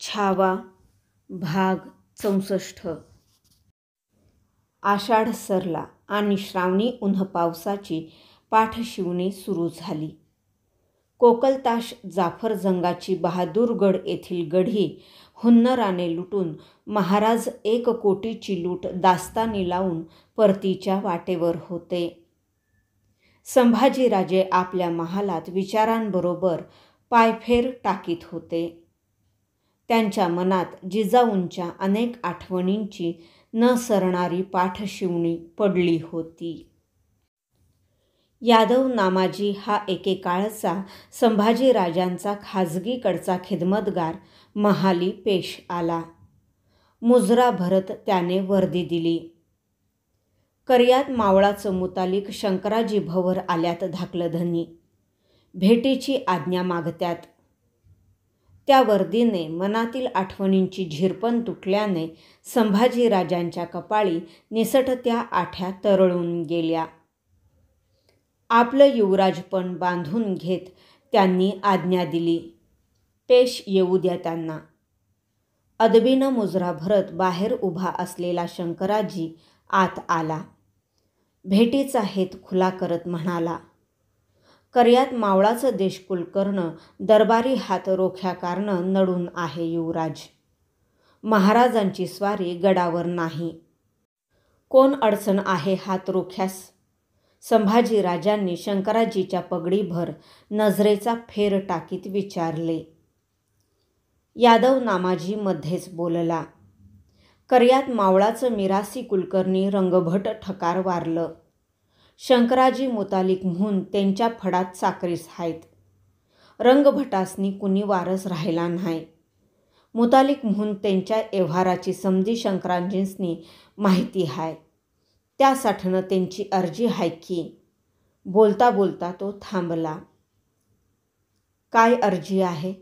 छावा भाग 64. आषाढ सरला आणि श्रावणी उन्ह पावसाची पाठशिवणी सुरू झाली. कोकलताश जाफरजंगाची बहादूरगड येथील गढी हुन्नराने लुटून महाराज 1 कोटीची लूट दास्तानी लावून परतीच्या वाटेवर होते. संभाजीराजे आपल्या महालात विचारांबरोबर पायफेर टाकीत होते. त्यांच्या मनात जिजाऊंच्या अनेक आठवणींची न सरणारी पाठशिवणी पडली होती. यादव नामाजी हा एकेकाळचा संभाजीराजांचा खाजगीकडचा खिदमतगार महाली पेश आला. मुजरा भरत त्याने वर्दी दिली. कर्यात मावळाचं मुतालिक शंकराजी भवर आल्यात धाकलधनी. भेटीची आज्ञा मागत्यात. त्या वर्दीने मनातील आठवणींची झिरपण तुटल्याने संभाजीराजांच्या कपाळी निसटत्या आठ्या तरळून गेल्या. आपलं युवराजपण बांधून घेत त्यांनी आज्ञा दिली, पेश येऊ द्या त्यांना. अदबीनं मुजरा भरत बाहेर उभा असलेला शंकराजी आत आला. भेटीचा हेत खुला करत म्हणाला, कर्यात मावळाचं देशकुलकर्ण दरबारी हात रोख्याकारनं नडून आहे युवराज. महाराजांची स्वारी गडावर नाही. कोण अडचण आहे हात रोख्यास? संभाजीराजांनी शंकराजीच्या पगडीभर नजरेचा फेर टाकीत विचारले. यादव नामाजी मध्येच बोलला, कर्यात मावळाचं मिरासी कुलकर्णी रंगभट ठकार वारलं. शंकराजी मुतालिक म्हणून त्यांच्या फडात चाकरीस आहेत. रंगभटासनी कुणी वारस राहिला नाही. मुतालिक म्हणून त्यांच्या व्यवहाराची समधी शंकराजींसनी माहिती आहे. त्यासाठीनं त्यांची अर्जी आहे की. बोलता बोलता तो थांबला. काय अर्जी आहे?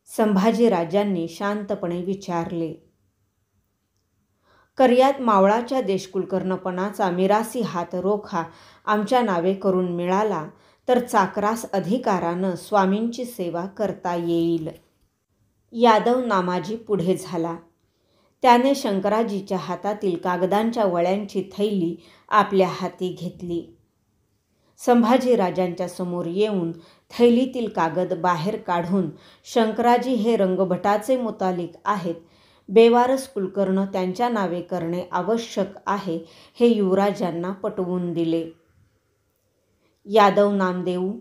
संभाजीराजांनी शांतपणे विचारले. कर्यात मावळाच्या देशकुलकर्णपणाचा मिरासी हात रोखा आमच्या नावे करून मिळाला तर चाकरास अधिकारानं स्वामींची सेवा करता येईल. यादव नामाजी पुढे झाला. त्याने शंकराजीच्या हातातील कागदांच्या वळ्यांची थैली आपल्या हाती घेतली. संभाजीराजांच्या समोर येऊन थैलीतील कागद बाहेर काढून शंकराजी हे रंगभटाचे मुतालिक आहेत, बेवारस कुलकर्ण त्यांच्या नावे करणे आवश्यक आहे हे युवराजांना पटवून दिले. यादव नामदेऊ,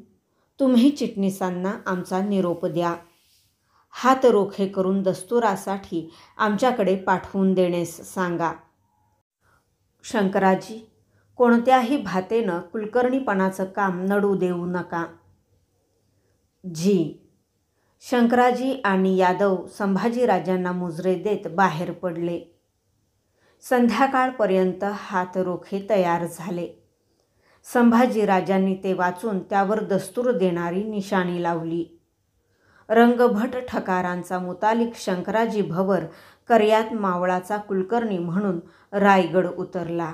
तुम्ही चिटणीसांना आमचा निरोप द्या. हात रोखे करून दस्तुरासाठी आमच्याकडे पाठवून देण्यास सांगा. शंकराजी, कोणत्याही भातेनं कुलकर्णीपणाचं काम नडू देऊ नका. जी. शंकराजी आणि यादव संभाजीराजांना मुजरे देत बाहेर पडले. संध्याकाळपर्यंत हात रोखे तयार झाले. संभाजीराजांनी ते वाचून त्यावर दस्तूर देणारी निशाणी लावली. रंगभट ठकारांचा मुतालिक शंकराजी भवर कर्यात मावळाचा कुलकर्णी म्हणून रायगड उतरला.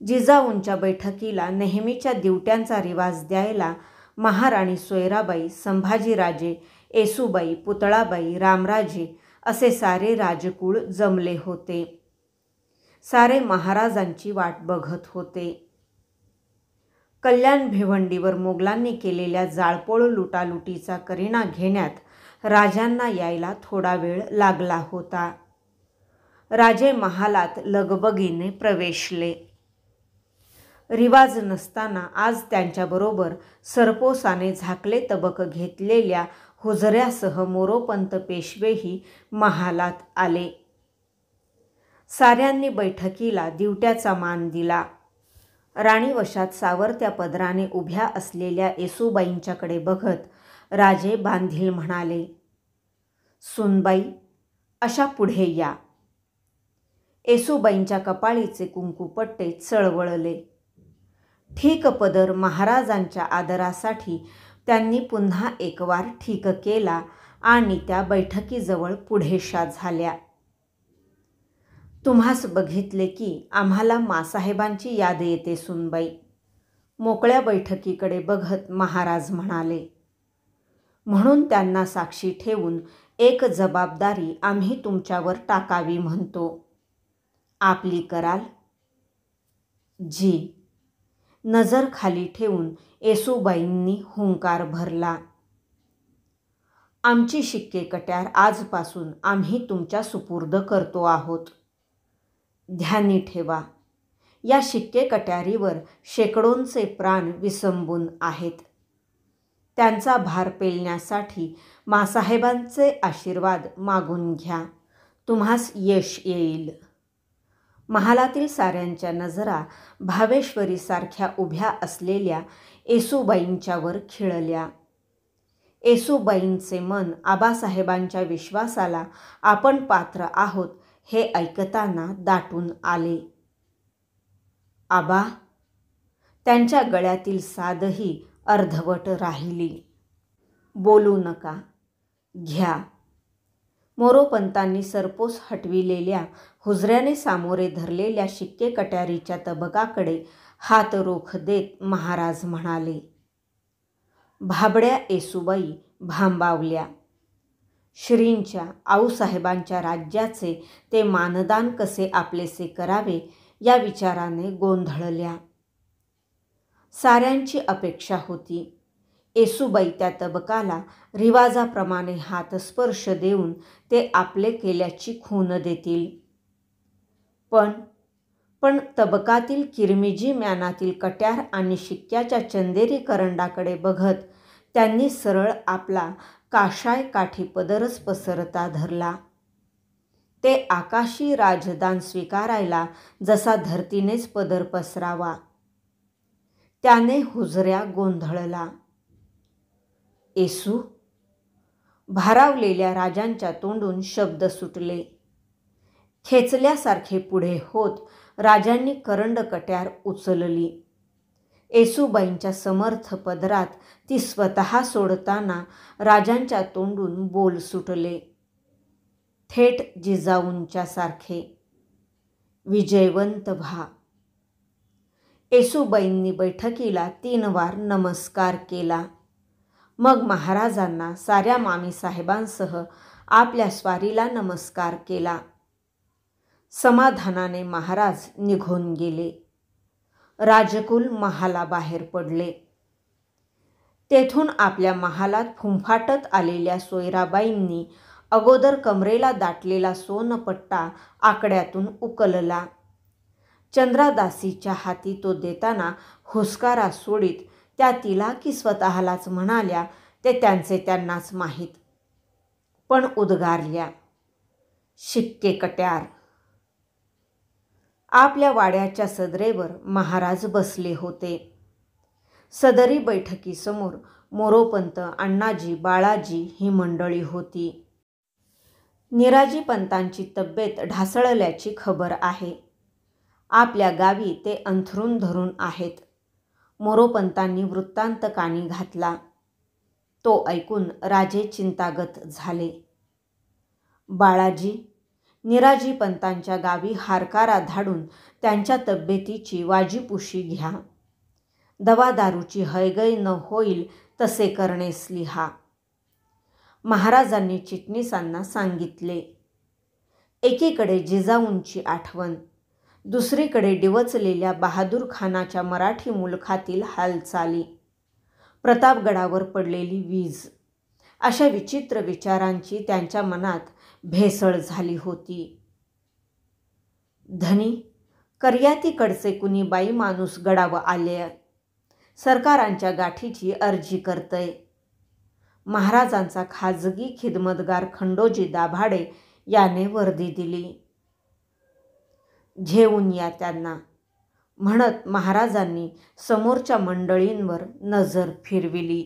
जिजाऊंच्या बैठकीला नेहमीच्या दिवट्यांचा रिवाज द्यायला महाराणी सोयराबाई, संभाजीराजे, येसूबाई, पुतळाबाई, रामराजे असे सारे राजकुळ जमले होते. सारे महाराजांची वाट बघत होते. कल्याण भिवंडीवर मोगलांनी केलेल्या जाळपोळ लुटालुटीचा करिणा घेण्यात राजांना यायला थोडा वेळ लागला होता. राजे महालात लगबगीने प्रवेशले. रिवाज नसताना आज त्यांच्याबरोबर सरपोसाने झाकले तबक घेतलेल्या हुजऱ्यासह मोरोपंत पेशवेही महालात आले. साऱ्यांनी बैठकीला दिवट्याचा मान दिला. राणीवशात सावरत्या पदराने उभ्या असलेल्या येसूबाईंच्याकडे बघत राजे बांधील म्हणाले, सूनबाई, अशा पुढे या. येसूबाईंच्या कपाळीचे कुंकूपट्टे चळवळले. ठीक पदर महाराजांच्या आदरासाठी त्यांनी पुन्हा एकवार ठीक केला आणि त्या बैठकीजवळ पुढेशा झाल्या. तुम्हास बघितले की आम्हाला मासाहेबांची याद येते सूनबाई. मोकळ्या बैठकीकडे बघत महाराज म्हणाले. म्हणून त्यांना साक्षी ठेवून एक जबाबदारी आम्ही तुमच्यावर टाकावी म्हणतो. आपली कराल? जी. नजर खाली ठेवून येसूबाईंनी हुंकार भरला. आमची शिक्के कट्यार आजपासून आम्ही तुमच्या सुपूर्द करतो आहोत. ध्यानी ठेवा, या शिक्के कट्यारीवर शेकडोंचे प्राण विसंबून आहेत. त्यांचा भार पेलण्यासाठी मासाहेबांचे आशीर्वाद मागून घ्या, तुम्हास यश येईल. महालातील साऱ्यांच्या नजरा भावेश्वरीसारख्या उभ्या असलेल्या येसूबाईंच्यावर खिळल्या. येसूबाईंचे मन आबासाहेबांच्या विश्वासाला आपण पात्र आहोत हे ऐकताना दाटून आले. आबा, त्यांच्या गळ्यातील सादही अर्धवट राहिली. बोलू नका, घ्या. मोरोपंतांनी सरपोस हटविलेल्या हुजऱ्याने सामोरे धरलेल्या शिक्के कट्यारीच्या तबकाकडे हात रोख देत महाराज म्हणाले. भाबड्या येसूबाई भांबावल्या. श्रींच्या आऊसाहेबांच्या राज्याचे ते मानदान कसे आपलेसे करावे या विचाराने गोंधळल्या. साऱ्यांची अपेक्षा होती येसूबाई त्या तबकाला रिवाजाप्रमाणे हातस्पर्श देऊन ते आपले केल्याची खूण देतील. पण तबकातील किरमिजी म्यानातील कट्यार आणि शिक्क्याच्या चंदेरी करंडाकडे बघत त्यांनी सरळ आपला काशाय काठी पदरच पसरता धरला. ते आकाशी राजदान स्वीकारायला जसा धरतीनेच पदर पसरावा. त्याने हुजऱ्या गोंधळला. येसू? भारावलेल्या राजांच्या तोंडून शब्द सुटले. खेचल्यासारखे पुढे होत राजांनी करंड कट्यार उचलली. येसूबाईंच्या समर्थ पदरात ती स्वतः सोडताना राजांच्या तोंडून बोल सुटले, थेट जिजाऊंच्या सारखे. विजयवंत व्हा. येसूबाईंनी बैठकीला 3 वार नमस्कार केला. मग महाराजांना साऱ्या मामीसाहेबांसह आपल्या स्वारीला नमस्कार केला. समाधानाने महाराज निघून गेले. राजकुल महालाबाहेर पडले. तेथून आपल्या महालात फुंफाटत आलेल्या सोयराबाईंनी अगोदर कमरेला दाटलेला सोनपट्टा आकड्यातून उकलला. चंद्रादासीच्या हाती तो देताना हुसकारा सोडीत त्या तिला की स्वतःलाच म्हणाल्या ते त्यांचे त्यांनाच माहीत, पण उद्गारल्या, शिक्के कट्यार. आपल्या वाड्याच्या सदरेवर महाराज बसले होते. सदरी बैठकीसमोर मोरोपंत, अण्णाजी, बाळाजी ही मंडळी होती. निराजी पंतांची तब्येत ढासळल्याची खबर आहे. आपल्या गावी ते अंथरूण धरून आहेत. मोरोपंतांनी वृत्तांत कानी घातला. तो ऐकून राजे चिंतागत झाले. बाळाजी, निराजी पंतांच्या गावी हारकारा धाडून त्यांच्या तब्येतीची वाजीपुशी घ्या. दवादारूची हयगय न होईल तसे करणेस लिहा. महाराजांनी चिटणीसांना सांगितले. एकीकडे जिजाऊंची आठवण, दुसरीकडे डिवचलेल्या बहादूर खानाच्या मराठी मुलखातील हालचाली, प्रतापगडावर पडलेली वीज, अशा विचित्र विचारांची त्यांच्या मनात भेसळ झाली होती. धनी, कर्यातीकडचे कुणी बाई माणूस गडावर आले, सरकारांच्या गाठीची अर्जी करतय. महाराजांचा खाजगी खिदमतगार खंडोजी दाभाडे याने वर्दी दिली. घेऊन या त्यांना, म्हणत महाराजांनी समोरच्या मंडळींवर नजर फिरविली.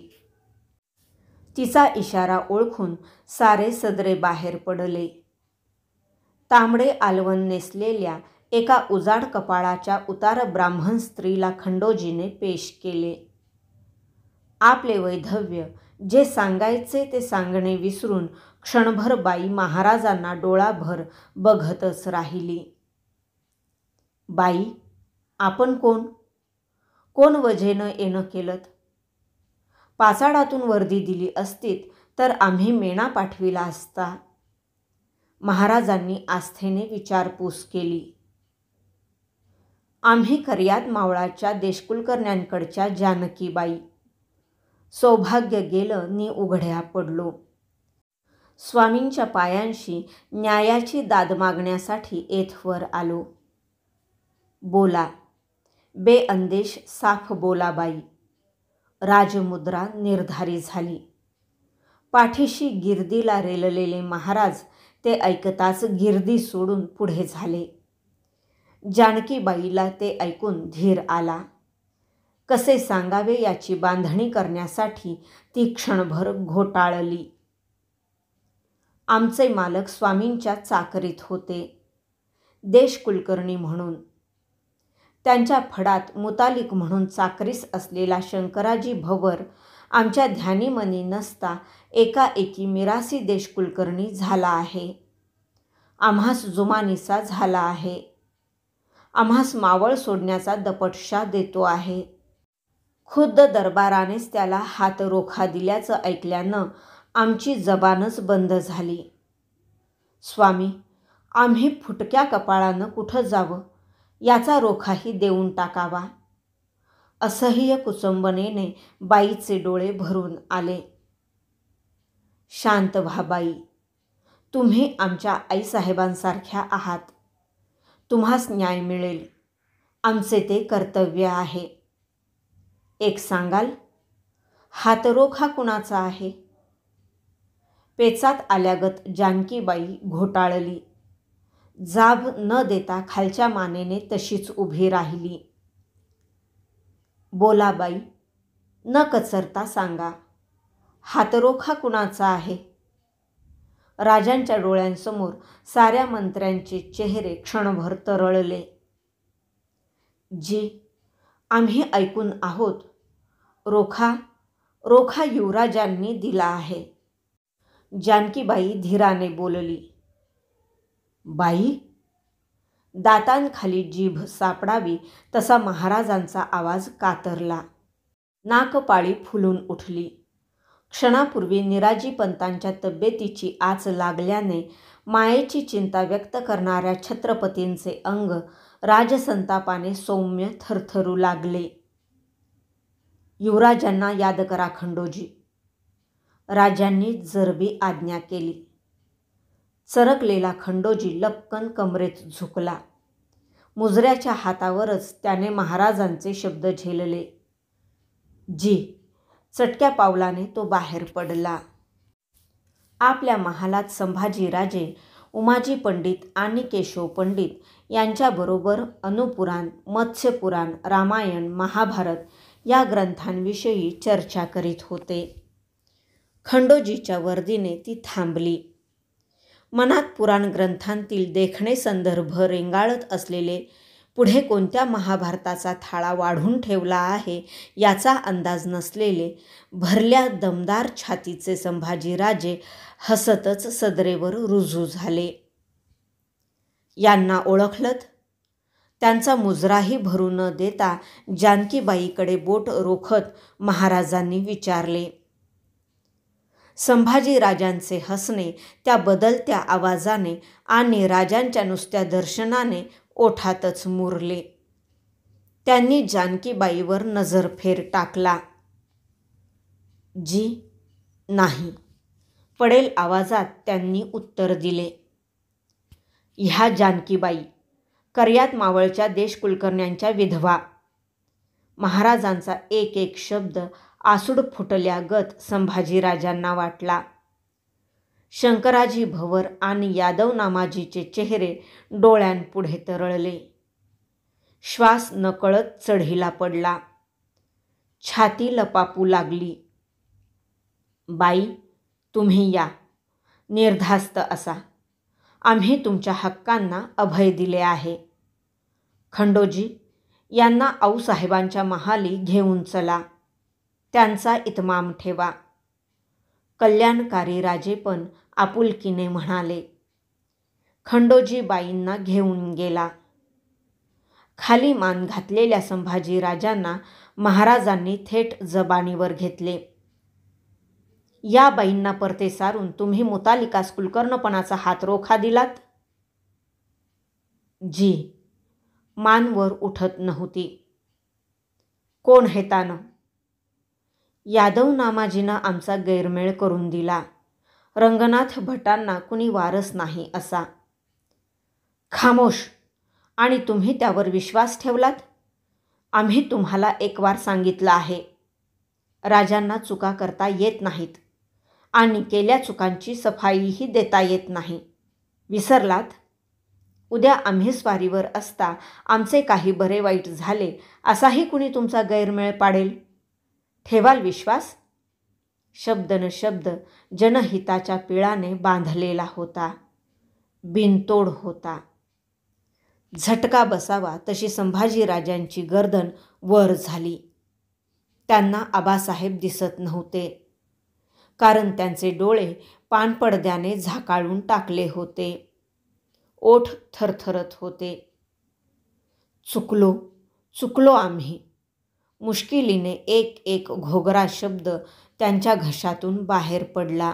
तिचा इशारा ओळखून सारे सदरे बाहेर पडले. तांबडे आलवण नेसलेल्या एका उजाड कपाळाच्या उतार ब्राह्मण स्त्रीला खंडोजीने पेश केले. आपले वैधव्य, जे सांगायचे ते सांगणे विसरून क्षणभर बाई महाराजांना डोळाभर बघतच राहिली. बाई, आपण कोण? कोण वजेनं येणं केलत? पाचाडातून वर्दी दिली असतीत तर आम्ही मेणा पाठविला असता. महाराजांनी आस्थेने विचारपूस केली. आम्ही कर्यात मावळाच्या देशकुलकर्ण्यांकडच्या जानकीबाई. सौभाग्य गेलं नि उघड्या पडलो. स्वामींच्या पायांशी न्यायाची दाद मागण्यासाठी येथवर आलो. बोला, बेअंदेश साफ बोला बाई. राजमुद्रा निर्धारी झाली. पाठीशी गिरदीला रेललेले महाराज ते ऐकताच गिरदी सोडून पुढे झाले. जानकीबाईला ते ऐकून धीर आला. कसे सांगावे याची बांधणी करण्यासाठी ती क्षणभर घोटाळली. आमचे मालक स्वामींच्या चाकरीत होते, देशकुलकर्णी म्हणून. त्यांच्या फडात मुतालिक म्हणून चाकरीस असलेला शंकराजी भवर आमच्या ध्यानीमनी नसता एकाएकी मिरासी देशकुलकर्णी झाला आहे. आम्हास जुमानीचा झाला आहे. आम्हास मावळ सोडण्याचा दपटशा देतो आहे. खुद्द दरबारानेच त्याला हातरोखा दिल्याचं ऐकल्यानं आमची जबानच बंद झाली. स्वामी, आम्ही फुटक्या कपाळानं कुठं जावं याचा रोखाही देऊन टाकावा. असह्य कुचंबनेने बाईचे डोळे भरून आले. शांत व्हा बाई. तुम्ही आमच्या आईसाहेबांसारख्या आहात. तुम्हास न्याय मिळेल. आमचे ते कर्तव्य आहे. एक सांगाल, हातरोखा कुणाचा आहे? पेचात आल्यागत जानकीबाई घोटाळली. जाब न देता खालच्या मानेने तशीच उभी राहिली. बोला बाई, न कचरता सांगा, हातरोखा कुणाचा आहे? राजांच्या डोळ्यांसमोर साऱ्या मंत्र्यांचे चेहरे क्षणभर तरळले. जी, आम्ही ऐकून आहोत. रोखा युवराजांनी दिला आहे. जानकीबाई धीराने बोलली. बाई? दातांखाली जीभ सापडावी तसा महाराजांचा आवाज कातरला. नाकपाळी फुलून उठली. क्षणापूर्वी निराजीपंतांच्या तब्येतीची आच लागल्याने मायेची चिंता व्यक्त करणाऱ्या छत्रपतींचे अंग राजसंतापाने सौम्य थरथरू लागले. युवराजांना याद करा खंडोजी. राजांनी जरबी आज्ञा केली. चरकलेला खंडोजी लपकन कमरेत झुकला. मुजऱ्याच्या हातावरच त्याने महाराजांचे शब्द झेलले. जी. चटक्या पावलाने तो बाहेर पडला. आपल्या महालात संभाजीराजे उमाजी पंडित आणि केशव पंडित यांच्याबरोबर अनुपुराण, मत्स्यपुराण, रामायण, महाभारत या ग्रंथांविषयी चर्चा करीत होते. खंडोजीच्या वर्दीने ती थांबली. मनात पुराण ग्रंथांतील देखणे संदर्भ रेंगाळत असलेले पुढे कोणत्या महाभारताचा थाळा वाढून ठेवला आहे याचा अंदाज नसलेले भरल्या दमदार छातीचे संभाजीराजे हसतच सदरेवर रुजू झाले. यांना ओळखलत? त्यांचा मुजराही भरू न देता जानकीबाईकडे बोट रोखत महाराजांनी विचारले. संभाजीराजांचे हसणे त्या बदलत्या आवाजाने आणि राजांच्या नुसत्या दर्शनाने ओठातच मुरले. त्यांनी जानकीबाईवर नजरफेर टाकला. जी, नाही. पडेल आवाजात त्यांनी उत्तर दिले. ह्या जानकीबाई कर्यात मावळच्या देशकुलकर्ण्यांच्या विधवा. महाराजांचा एक एक शब्द आसूड फुटल्यागत संभाजीराजांना वाटला. शंकराजी भवर आणि यादव नामाजीचे चेहरे डोळ्यांपुढे तरळले. श्वास नकळत चढीला पडला. छाती लपापू लागली. बाई, तुम्ही या. निर्धास्त असा. आम्ही तुमच्या हक्कांना अभय दिले आहे. खंडोजी, यांना आऊसाहेबांच्या महाली घेऊन चला. त्यांचा इतमाम ठेवा. कल्याणकारी राजे पण आपुलकीने म्हणाले. खंडोजी बाईंना घेऊन गेला. खाली मान घातलेल्या संभाजीराजांना महाराजांनी थेट जबानीवर घेतले. या बाईंना परते सारून तुम्ही मुतालिकास कुलकर्णपणाचा हातरोखा दिलात? जी. मान वर उठत नव्हती. कोण हेतानं? यादव नामाजीनं आमचा गैरमेळ करून दिला. रंगनाथ भटांना कुणी वारस नाही असा. खामोश. आणि तुम्ही त्यावर विश्वास ठेवलात? आम्ही तुम्हाला एक वार सांगितलं आहे, राजांना चुका करता येत नाहीत आणि केल्या चुकांची सफाईही देता येत नाही. विसरलात? उद्या आम्ही स्वारीवर असता आमचे काही बरे वाईट झाले असाही कुणी तुमचा गैरमेळ पाडेल. ठेवाल विश्वास? शब्द न शब्द जनहिताच्या पिळाने बांधलेला होता. बिनतोड होता. झटका बसावा तशी संभाजीराजांची गर्दन वर झाली. त्यांना आबासाहेब दिसत नव्हते, कारण त्यांचे डोळे पानपडद्याने झाकाळून टाकले होते. ओठ थरथरत होते. चुकलो आम्ही. मुश्किलीने एक एक घोगरा शब्द त्यांच्या घशातून बाहेर पडला.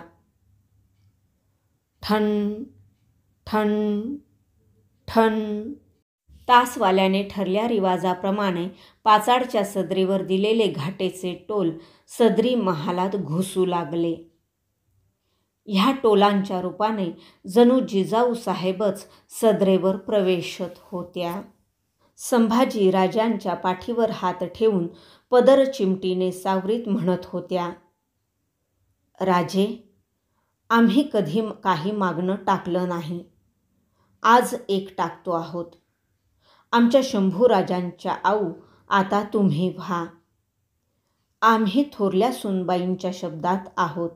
ठण ठण ठण. तासवाल्याने ठरल्या रिवाजाप्रमाणे पाचाडच्या सदरीवर दिलेले घाटेचे टोल सदरी महालात घुसू लागले. ह्या टोलांच्या रूपाने जणू जिजाऊ साहेबच सदरेवर प्रवेशत होत्या. संभाजी राजांच्या पाठीवर हात ठेवून पदर चिमटीने सावरीत म्हणत होत्या, राजे, आम्ही कधी काही मागणं टाकलं नाही. आज एक टाकतो आहोत. आमच्या शंभूराजांच्या आऊ आता तुम्ही व्हा. आम्ही थोरल्या सूनबाईंच्या शब्दात आहोत.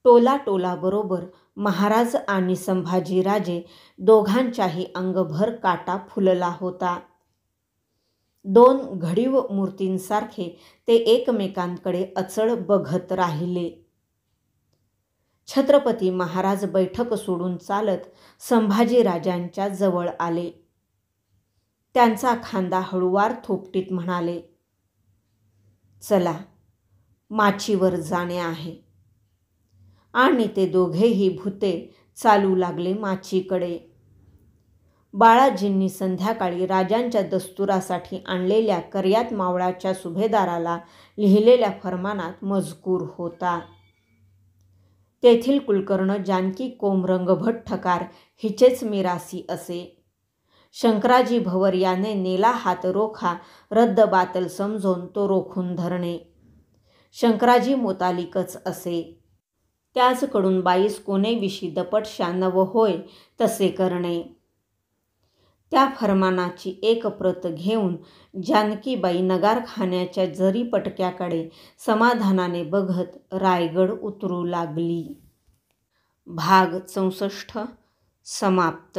टोलाबरोबर महाराज आणि संभाजीराजे दोघांच्याही अंगभर काटा फुलला होता. दोन घडीव मूर्तींसारखे ते एकमेकांकडे अचळ बघत राहिले. छत्रपती महाराज बैठक सोडून चालत संभाजीराजांच्या जवळ आले. त्यांचा खांदा हळुवार थोपटीत म्हणाले, चला, माचीवर जाणे आहे. आणि ते दोघेही भुते चालू लागले माचीकडे. बाळाजींनी संध्याकाळी राजांच्या दस्तुरासाठी आणलेल्या कर्यात मावळाच्या सुभेदाराला लिहिलेल्या फरमानात मजकूर होता. तेथील कुलकर्ण जानकी कोमरंगभट ठकार हिचेच मिरासी असे. शंकराजी भवर याने नेला हात रोखा रद्दबातल समजून तो रोखून धरणे. शंकराजी मोतालिकच असे. त्याचकडून बाईस कोणेविषयी दपटशा नव होय तसे करणे. त्या फरमानाची एक प्रत घेऊन जानकीबाई नगारखान्याच्या जरीपटक्याकडे समाधानाने बघत रायगड उतरू लागली. भाग 64 समाप्त.